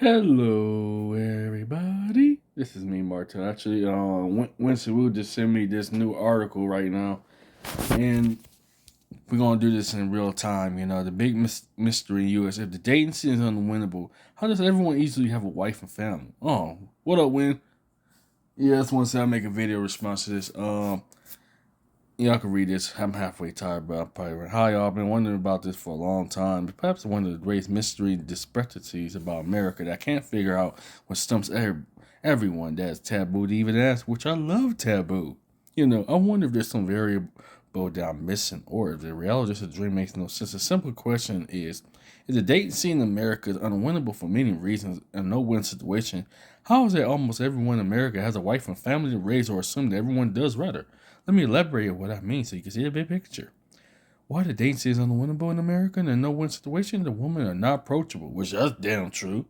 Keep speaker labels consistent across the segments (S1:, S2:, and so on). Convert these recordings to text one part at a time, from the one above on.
S1: Hello, everybody. This is me, Martin. Actually, Winston Wu just sent me this new article right now, and we're gonna do this in real time. The big mystery in U.S. If the dating scene is unwinnable, how does everyone easily have a wife and family? Oh, what up, Win? Yeah, I just want to say I'll make a video response to this. Y'all can read this. I'm halfway tired, but I'm probably right. Hi, y'all. I've been wondering about this for a long time. Perhaps one of the greatest mystery discrepancies about America that I can't figure out what stumps everyone that's taboo to even ask, which I love taboo. I wonder if there's some variable that I'm missing, or if the reality is just a dream makes no sense. The simple question is the dating scene in America is unwinnable for many reasons and no-win situation. How is it almost everyone in America has a wife and family to raise or assume that everyone does rather? Let me elaborate on what I mean so you can see the big picture. Why the dating scene is unwinnable in America and in a no-win situation? The women are not approachable, which that's damn true.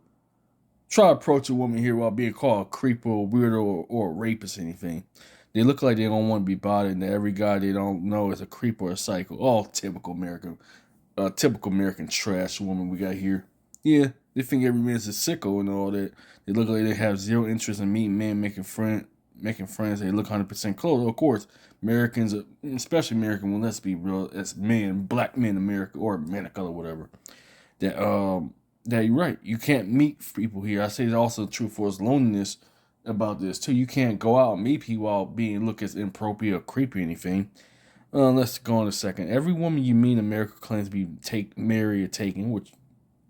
S1: Try to approach a woman here while being called a creeper or weirdo or a rapist or anything. They look like they don't want to be bothered, and that every guy they don't know is a creep or a psycho. All typical American trash woman we got here. Yeah, they think every man's a sicko and all that. They look like they have zero interest in meeting men, making friends. They look 100% close. Of course, Americans, especially American, well, let's be real, as men, black men in America, or men of color, whatever. That you're right. You can't meet people here. I say it's also true for his loneliness about this too. You can't go out and meet people while being look as inappropriate or creepy or anything. Let's go on a second. Every woman you meet in America claims to be married or taken, which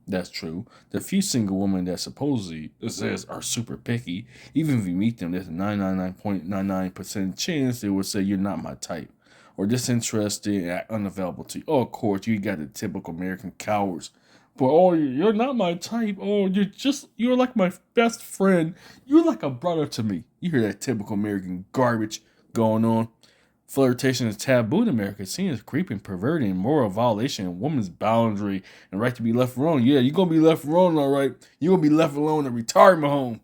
S1: that's true. The few single women that supposedly says are super picky, even if you meet them, there's a 99.99% chance they will say you're not my type, or disinterested and unavailable to you. Oh, of course, you got the typical American cowards. But you're not my type. Oh, you're like my best friend. You're like a brother to me. You hear that typical American garbage going on. Flirtation is taboo in America, seen as creeping, perverting, and moral violation of woman's boundary and right to be left alone. Yeah, you're going to be left alone, all right. You're going to be left alone in a retirement home.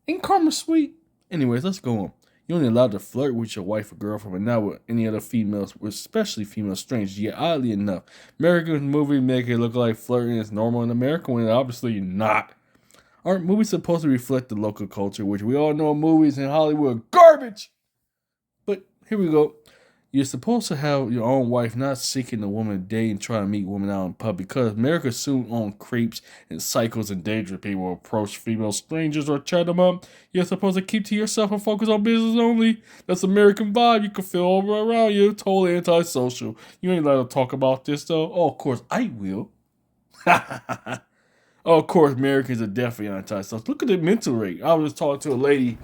S1: Ain't karma sweet? Anyways, let's go on. You're only allowed to flirt with your wife or girlfriend, but not with any other females, especially female strangers. Yet, oddly enough, American movies make it look like flirting is normal in America when obviously not. Aren't movies supposed to reflect the local culture, which we all know movies in Hollywood are garbage? But here we go. You're supposed to have your own wife, not seeking a woman to date and try to meet women out in public, because America soon on creeps and psychos and dangerous people will approach female strangers or chat them up. You're supposed to keep to yourself and focus on business only. That's American vibe you can feel all around you. Totally antisocial. You ain't allowed to talk about this though. Oh, of course I will. Oh, of course, Americans are definitely antisocial. Look at the mental rate. I was talking to a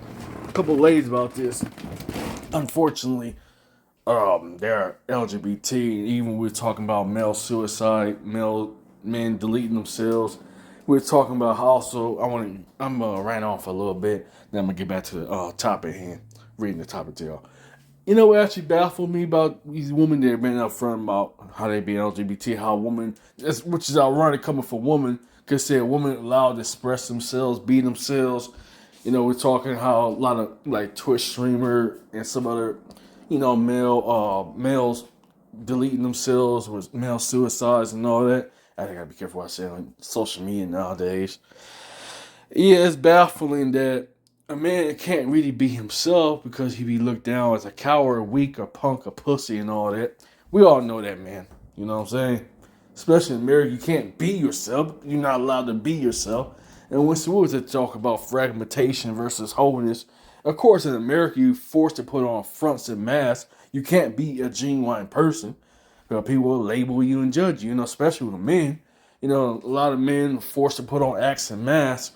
S1: couple of ladies about this. Unfortunately, they're LGBT. Even we're talking about male suicide, male men deleting themselves. We're talking about how also I'm gonna rant off a little bit. Then I'm gonna get back to the topic here, reading the topic to y'all. You know what actually baffled me about these women that have been up front about how they be LGBT, how women, which is ironic coming from women, because say a woman allowed to express themselves, be themselves. We're talking how a lot of like Twitch streamer and some other, males deleting themselves with male suicides and all that. I think I gotta be careful what I say on social media nowadays. Yeah, it's baffling that a man can't really be himself because he be looked down as a coward, weak, or punk, or pussy, and all that. We all know that, man. You know what I'm saying? Especially in America, you can't be yourself. You're not allowed to be yourself. And Winston Wu to talk about fragmentation versus wholeness. Of course, in America, you're forced to put on fronts and masks. You can't be a genuine person because people will label you and judge you, especially with men. A lot of men are forced to put on acts and masks.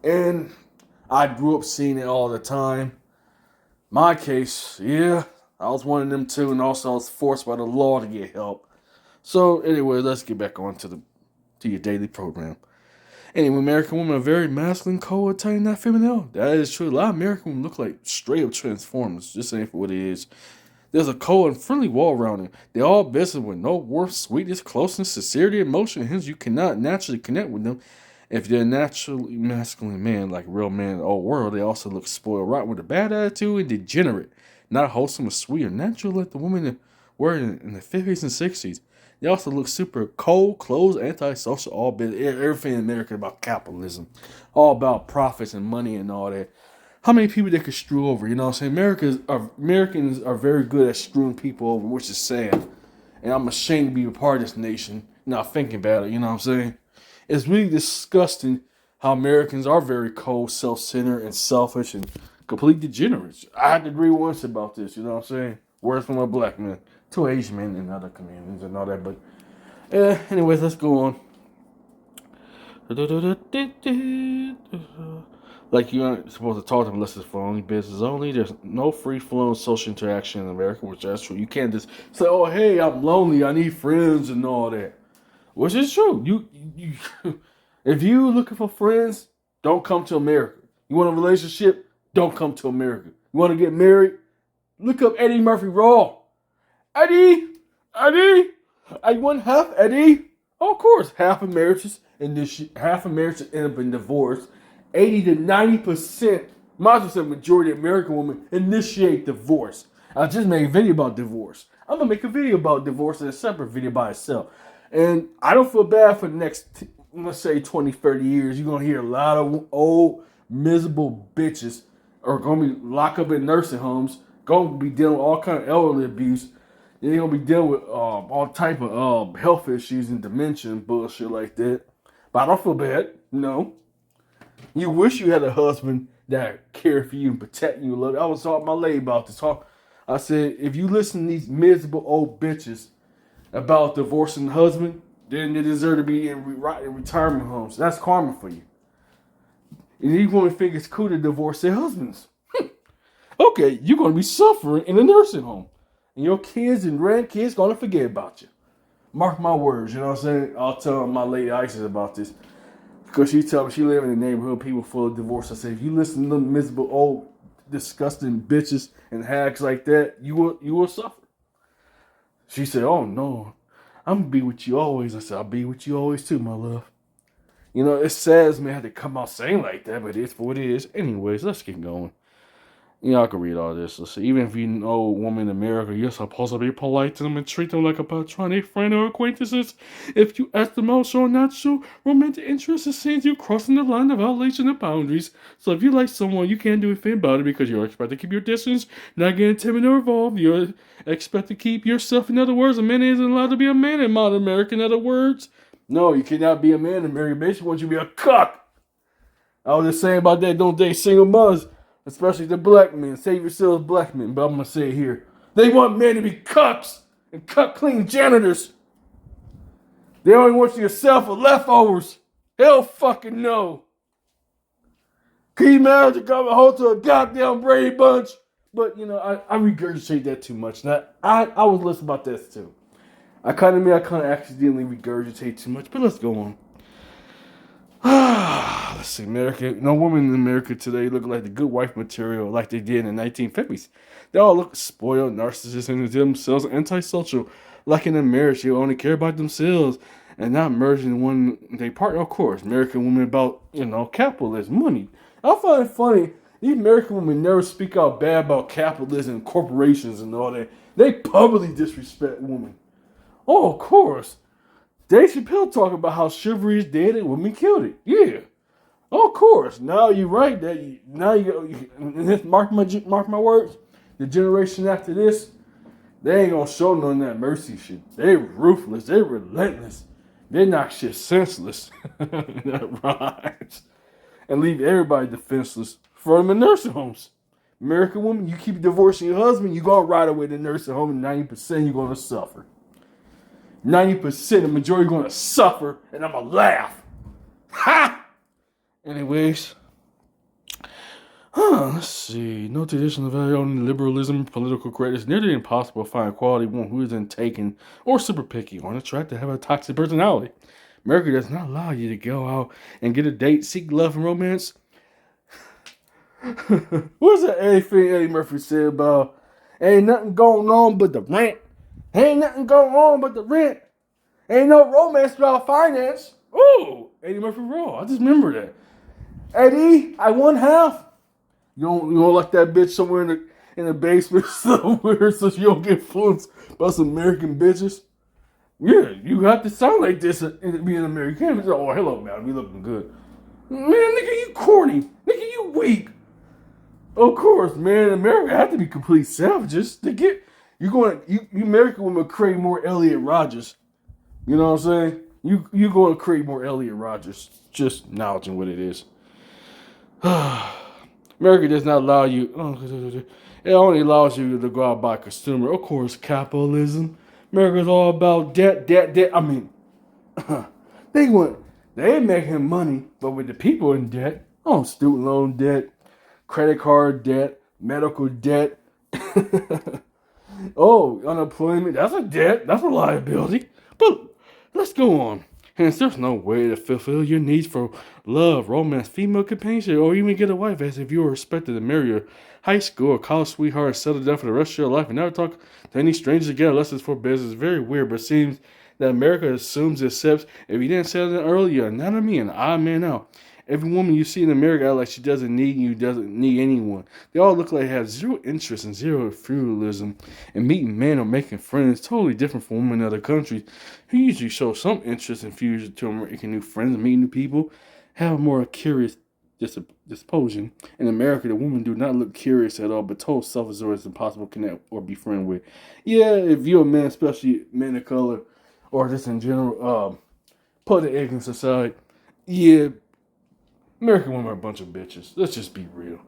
S1: And I grew up seeing it all the time. My case, yeah, I was one of them too, and also I was forced by the law to get help. So anyway, let's get back on to your daily program. Anyway, American women are very masculine, cold, tight, and not feminine. That is true. A lot of American women look like straight up transformers. Just saying for what it is. There's a cold and friendly wall around them. They all business with no warmth, sweetness, closeness, sincerity, emotion. Hence, you cannot naturally connect with them. If they're a naturally masculine man, like a real man in the old world, they also look spoiled rotten with a bad attitude and degenerate. Not wholesome or sweet or natural like the women that were in the 50s and 60s. They also look super cold, closed, antisocial, all bit everything in America about capitalism, all about profits and money and all that. How many people they could screw over? You know what I'm saying? Americans are very good at screwing people over, which is sad. And I'm ashamed to be a part of this nation. Not thinking about it, you know what I'm saying? It's really disgusting how Americans are very cold, self-centered, and selfish, and complete degenerates. I had to agree once about this, you know what I'm saying? Words from a black man, to Asian men and other communities and all that. But anyways, let's go on. Like you aren't supposed to talk to them unless it's for only business only. There's no free-flowing social interaction in America, which that's true. You can't just say, "Oh, hey, I'm lonely. I need friends," and all that, which is true. You if you looking for friends, don't come to America. You want a relationship, don't come to America. You want to get married, look up Eddie Murphy Raw. Eddie, I want half Eddie. Oh, of course, half of marriages end up in divorce. 80 to 90%, might as well say majority of American women initiate divorce. I just made a video about divorce. I'm going to make a video about divorce in a separate video by itself. And I don't feel bad for the next, let's say 20, 30 years. You're going to hear a lot of old, miserable bitches are going to be locked up in nursing homes, going to be dealing with all kind of elderly abuse. They're going to be dealing with all type of health issues and dementia and bullshit like that. But I don't feel bad, no. You wish you had a husband that cared for you and protect you a little. I was talking to my lady about this. I said, if you listen to these miserable old bitches about divorcing the husband, then they deserve to be in retirement homes. That's karma for you. And these women think it's cool to divorce their husbands. Okay, you're going to be suffering in a nursing home. And your kids and grandkids going to forget about you. Mark my words, you know what I'm saying? I'll tell my lady Isis about this. Because she told me she live in a neighborhood, people full of divorce. I said, if you listen to them miserable, old, disgusting bitches and hags like that, you will suffer. She said, oh, no, I'm going to be with you always. I said, I'll be with you always too, my love. You know, it saddens me I had to come out saying like that, but it's what it is. Anyways, let's get going. I can read all this. Let's see. Even if you know a woman in America, you're supposed to be polite to them and treat them like a platonic friend or acquaintances. If you ask them out, show not show romantic interest, it seems you crossing the line of violation of boundaries. So if you like someone, you can't do anything about it because you're expected to keep your distance, not get intimidated or involved. You're expected to keep yourself. In other words, a man isn't allowed to be a man in modern America. In other words, no, you cannot be a man in America. Basically, want you to be a cuck. I was just saying about that. Don't date single mothers. Especially the black men. Save yourselves, black men. But I'm going to say it here. They want men to be cucks and cut clean janitors. They only want you to sell for leftovers. Hell fucking no. Can you imagine to come home to a goddamn Brady Bunch? But, I regurgitate that too much. Now, I was listening about this too. I kind of accidentally regurgitate too much. But let's go on. Let's see, America. No woman in America today look like the good wife material like they did in the 1950s. They all look spoiled, narcissists in themselves, antisocial. Like in a marriage, they only care about themselves and not merging one they partner. Of course, American women about, capitalism, money. I find it funny. These American women never speak out bad about capitalism and corporations and all that. They publicly disrespect women. Oh, of course. Dave Chappelle talking about how chivalry is dead and women killed it. Yeah. Oh, of course. Now you're right. Mark my words. The generation after this, they ain't gonna show none of that mercy shit. They ruthless. They relentless. They knock shit senseless. That rhymes. And leave everybody defenseless. Throw them in nursing homes. American woman, you keep divorcing your husband, you're gonna ride away to the nursing home, and 90% you're gonna suffer. 90%, the majority going to suffer, and I'm going to laugh. Ha! Anyways. Let's see. No traditional value on liberalism, political correctness. Nearly impossible to find a quality one who isn't taken or super picky or unattractive to have a toxic personality. America does not allow you to go out and get a date, seek love and romance. What's that Eddie Murphy said about ain't nothing going on but the rent? Ain't nothing going on but the rent. Ain't no romance without finance. Ooh, Eddie Murphy Raw. I just remember that. Eddie, I won half. You don't like that bitch somewhere in the basement somewhere so you don't get influenced by some American bitches. Yeah, you have to sound like this and be an American. You can't be like, oh, hello, man, we looking good. Man, nigga, you corny. Nigga, you weak. Of course, man, America have to be complete savages to get you American women create more Elliot Rodgers. You know what I'm saying? You going to create more Elliot Rodgers. Just acknowledging what it is. America does not allow you. It only allows you to go out and buy consumer. Of course, capitalism. America's all about debt, debt, debt. I mean, they ain't making money, but with the people in debt, student loan debt, credit card debt, medical debt. Unemployment, that's a debt, that's a liability. But let's go on. Hence, there's no way to fulfill your needs for love, romance, female companionship, or even get a wife as if you were expected to marry your high school or college sweetheart and settle down for the rest of your life and never talk to any strangers again unless it's for business. It's very weird, but it seems that America assumes, accepts, if you didn't settle down earlier, not on me, an odd man out. Every woman you see in America act like she doesn't need you, doesn't need anyone. They all look like they have zero interest and zero feudalism in meeting men or making friends. Totally different from women in other countries who usually show some interest in fusion to making new friends and meeting new people, have a more curious disposition. In America, the women do not look curious at all, but total self-absorbed is impossible to connect or be friend with. Yeah, if you're a man, especially men of color, or just in general, put the ignorance aside, yeah, American women are a bunch of bitches. Let's just be real.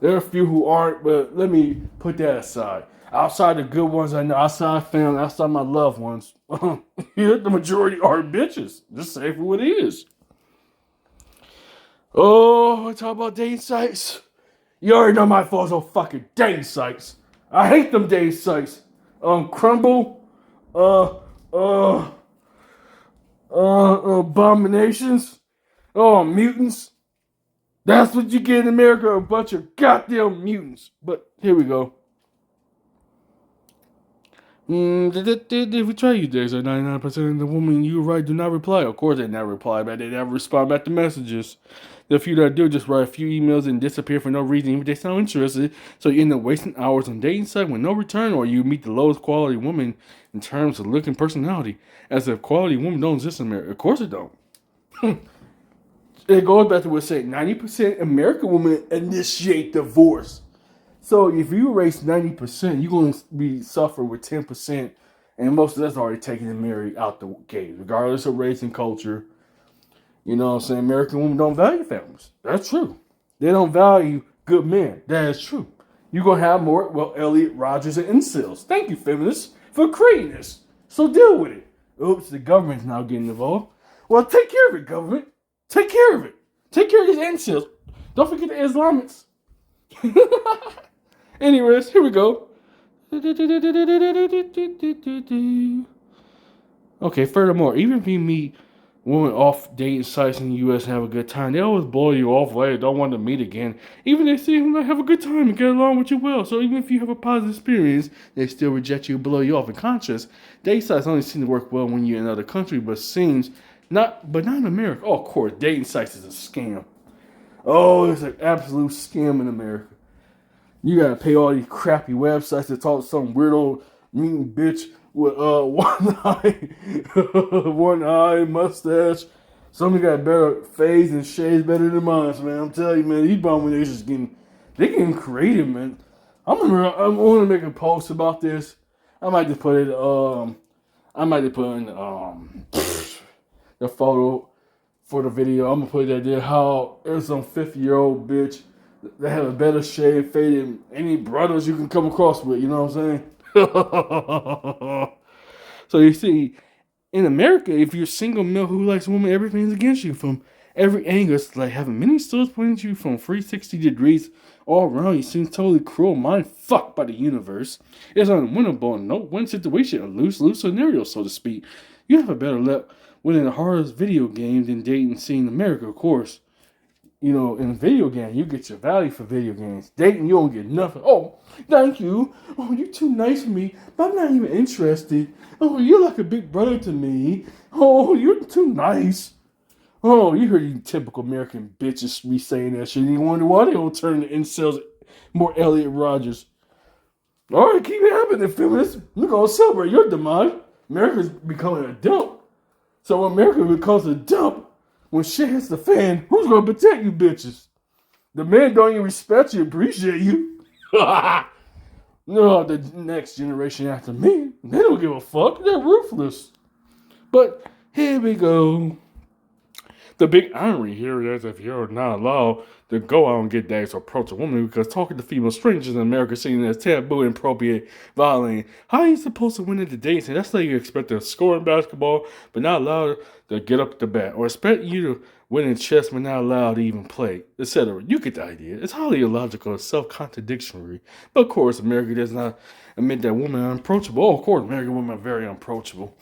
S1: There are a few who aren't, but let me put that aside. Outside the good ones I know, outside family, outside my loved ones, the majority are bitches. Just say for what it is. Oh, I talk about dating sites. You already know my faults on fucking dating sites. I hate them dating sites. Crumble, abominations, mutants. That's what you get in America, a bunch of goddamn mutants. But here we go. If we try you days, 99% of the women you write do not reply. Of course they never reply back. They never respond back to messages. The few that do just write a few emails and disappear for no reason, even if they sound interested. So you end up wasting hours on dating sites with no return, or you meet the lowest quality woman in terms of look and personality. As if quality women don't exist in America. Of course it don't. It goes back to what I said, 90% American women initiate divorce. So if you erase 90%, you're going to suffer with 10%, and most of that's already taken and married out the gate, regardless of race and culture. You know what I'm saying? American women don't value families. That's true. They don't value good men. That is true. You're going to have more, Elliot Rodgers and incels. Thank you, feminists, for creating this. So deal with it. Oops, the government's now getting involved. Well, take care of it, government. Take care of it. Take care of these incels. Don't forget the Islamics. Anyways, here we go. Okay, furthermore, even if you meet women off dating sites in the U.S. and have a good time, they always blow you off later, don't want to meet again. Even if they seem to have a good time and get along with you well. So even if you have a positive experience, they still reject you and blow you off. In contrast, dating sites only seem to work well when you're in another country, but not in America. Oh, of course, dating sites is a scam. Oh, it's an absolute scam in America. You gotta pay all these crappy websites to talk to some weirdo mean bitch with one eye, mustache. Some got better face and shades better than mine, man. I'm telling you, man, these abominations getting creative, man. I want to make a post about this. I might just put it. I might just put in the photo for the video. I'm gonna put that there. How there's some 50-year-old bitch that have a better shade fade than any brothers you can come across with. You know what I'm saying? So you see, in America, if you're a single male who likes a woman, everything's against you from every angle. It's like having many swords pointing at you from 360 degrees all around. You seem totally cruel, mind fucked by the universe. It's unwinnable, no win situation, a lose scenario, so to speak. You have a better luck winning the hardest video game than dating scene in America, of course. You know, in a video game, you get your value for video games. Dating, you don't get nothing. Oh, thank you. Oh, you're too nice for me, but I'm not even interested. Oh, you're like a big brother to me. Oh, you're too nice. Oh, you heard you typical American bitches be saying that shit. And you wonder why they don't turn the incels more Elliot Rodgers. All right, keep it happening, feminists. We're going to celebrate your demise. America's becoming a dump. So when America becomes a dump, when shit hits the fan, who's gonna protect you bitches? The men don't even respect you, appreciate you. No, the next generation after me, they don't give a fuck. They're ruthless. But here we go. The big irony here is if you're not allowed to go out and get dates or approach a woman because talking to female strangers in America is seen as taboo, inappropriate, violent. How are you supposed to win at the dates? And that's like you expect to score in basketball, but not allowed to get up the bat. Or expect you to win in chess, but not allowed to even play, etc. You get the idea. It's highly illogical and self-contradictory. But of course, America does not admit that women are unapproachable. Oh, of course, American women are very unapproachable.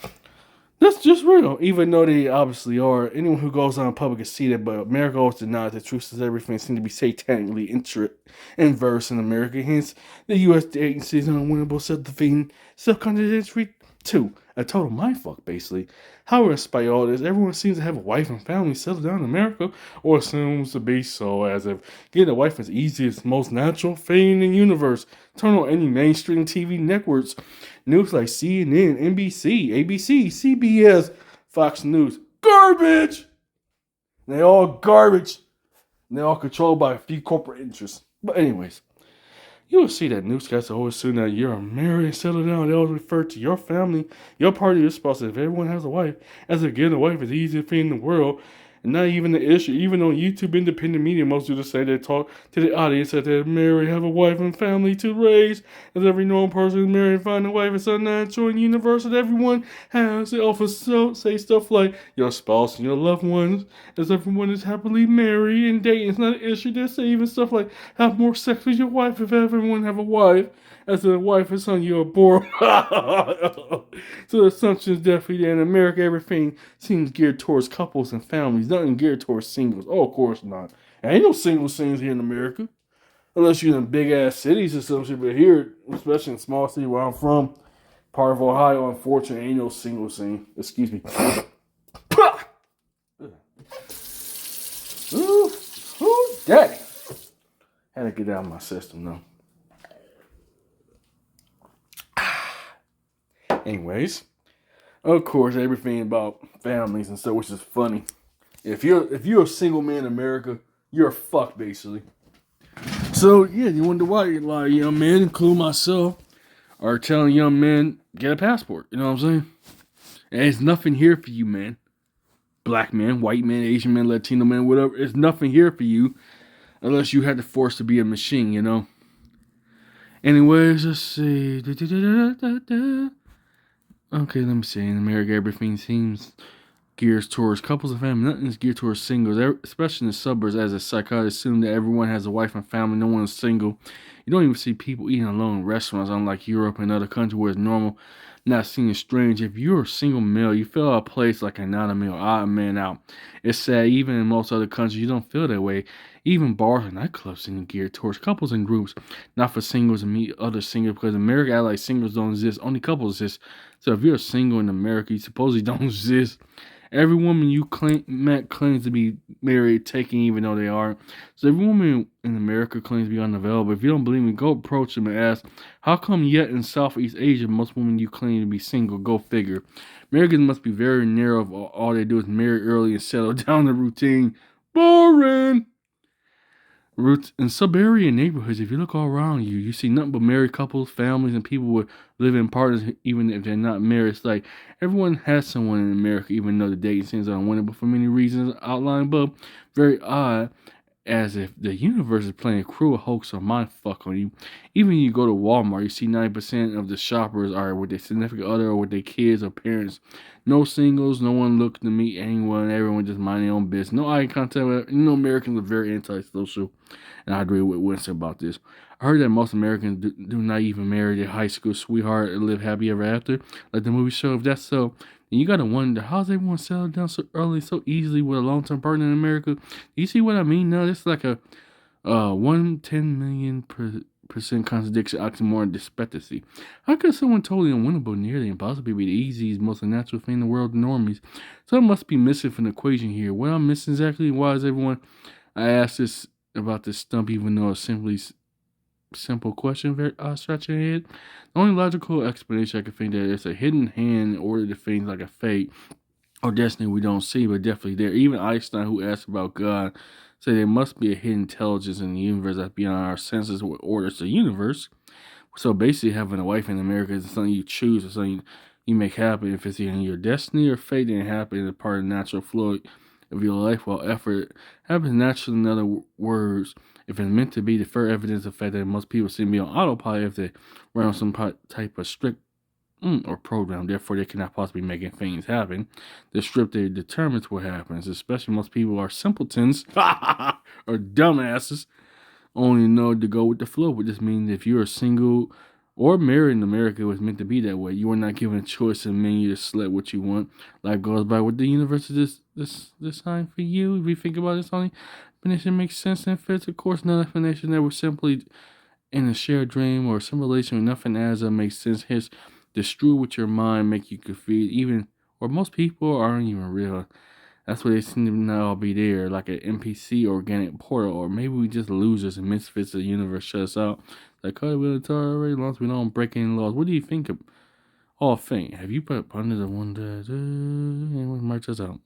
S1: That's just real, even though they obviously are. Anyone who goes on in public can see that, but America always denies the truth as everything seems to be satanically inverse in America. Hence, the U.S. agency is unwinnable, self-defeating, self-contradictory too. A total mindfuck, basically. However, despite all this, everyone seems to have a wife and family settled down in America, or assumes to be so, as if getting a wife is the easiest, most natural thing in the universe. Turn on any mainstream TV networks. News like CNN, NBC, ABC, CBS, Fox News. Garbage! They all garbage. And they're all controlled by a few corporate interests. But anyways, you will see that newscasts always assume that you're married and settled down. They always refer to your family, your party, your spouse. If everyone has a wife, as if getting a wife is the easiest thing in the world. And not even the issue. Even on YouTube independent media, most do the say they talk to the audience that they're married, have a wife and family to raise. As every normal person is married and find a wife, it's unnatural and universal that everyone has. They often say stuff like your spouse and your loved ones, as everyone is happily married and dating. It's not an issue. They say even stuff like have more sex with your wife if everyone have a wife. As a wife is son, you're a bore. So the assumption is definitely that in America, everything seems geared towards couples and families, nothing geared towards singles. Oh, of course not. There ain't no single scenes here in America. Unless you're in big-ass cities or something. But here, especially in small city where I'm from, part of Ohio, unfortunately, ain't no single scene. Excuse me. Ooh, daddy. Had to get out of my system, though. Anyways, of course, everything about families and stuff, which is funny. If you're a single man in America, you're fucked basically. So yeah, you wonder why a lot of young men, including myself, are telling young men get a passport. You know what I'm saying? And there's nothing here for you, man. Black man, white man, Asian man, Latino man, whatever. There's nothing here for you unless you had the force to be a machine. You know. Anyways, let's see. Okay, let me see. In America, everything seems geared towards couples and family. Nothing is geared towards singles, especially in the suburbs. As a psychologist, assume that everyone has a wife and family. No one is single. You don't even see people eating alone in restaurants, unlike Europe and other countries where it's normal. Not seen as strange. If you're a single male, you feel out of place like a not-a-male, odd man out. It's sad. Even in most other countries, you don't feel that way. Even bars and nightclubs seem geared towards couples and groups, not for singles to meet other singles. Because in America, like singles don't exist. Only couples exist. So if you're single in America, you supposedly don't exist. Every woman you claims to be married, taken even though they aren't. So every woman in America claims to be unavailable. If you don't believe me, go approach them and ask, how come yet in Southeast Asia, most women you claim to be single? Go figure. Americans must be very narrow if all they do is marry early and settle down the routine. Boring! In sub-area neighborhoods, if you look all around you, you see nothing but married couples, families, and people with living partners, even if they're not married. It's like everyone has someone in America, even though the dating scenes are unwinnable for many reasons outlined above. Very odd, as if the universe is playing a cruel hoax or mindfuck on you. Even when you go to Walmart, you see 90% of the shoppers are with their significant other or with their kids or parents. No singles, no one looking to meet anyone, everyone just mind their own business. No eye contact. You know, Americans are very antisocial, and I agree with Winston about this. I heard that most Americans do not even marry their high school sweetheart and live happy ever after, like the movie show. If that's so, then you gotta wonder, how's everyone settled down so early, so easily with a long-term partner in America? You see what I mean? Now, it's like a 110 million% contradiction, oxymoron, disparity. How could someone totally unwinnable, nearly impossible, be the easiest, most unnatural thing in the world, normies? Something must be missing from the equation here. What I'm missing exactly? Why is everyone? I asked this about this stump, even though it's simply simple question, very scratching your head. The only logical explanation I can think that it's a hidden hand in order to things like a fate or destiny we don't see, but definitely there. Even Einstein, who asked about God, said there must be a hidden intelligence in the universe that's beyond our senses, what orders the universe. So basically, having a wife in America is something you choose, or something you make happen. If it's in your destiny or fate, then it happen. It's part of the natural flow of your life, while effort happens naturally. In other words, if it's meant to be, the further evidence of the fact that most people seem to be on autopilot if they run on some type of strict or program. Therefore, they cannot possibly make things happen. The script determines what happens. Especially most people are simpletons or dumbasses only know to go with the flow. But this means if you're single or married in America, it was meant to be that way. You are not given a choice and menu to select what you want. Life goes by what the universe is this time for you. If you think about this, only explanation makes sense and fits. Of course, no explanation that was simply in a shared dream or simulation where nothing adds up makes sense. Hence, destroy with your mind, make you confused. Even or most people aren't even real. That's why they seem to not all be there, like an NPC organic portal, or maybe we just losers and misfits the universe shuts out. Like, oh, we'll tolerate as long as we don't break any laws. What do you think of all thing? Have you put under the one that merch us out?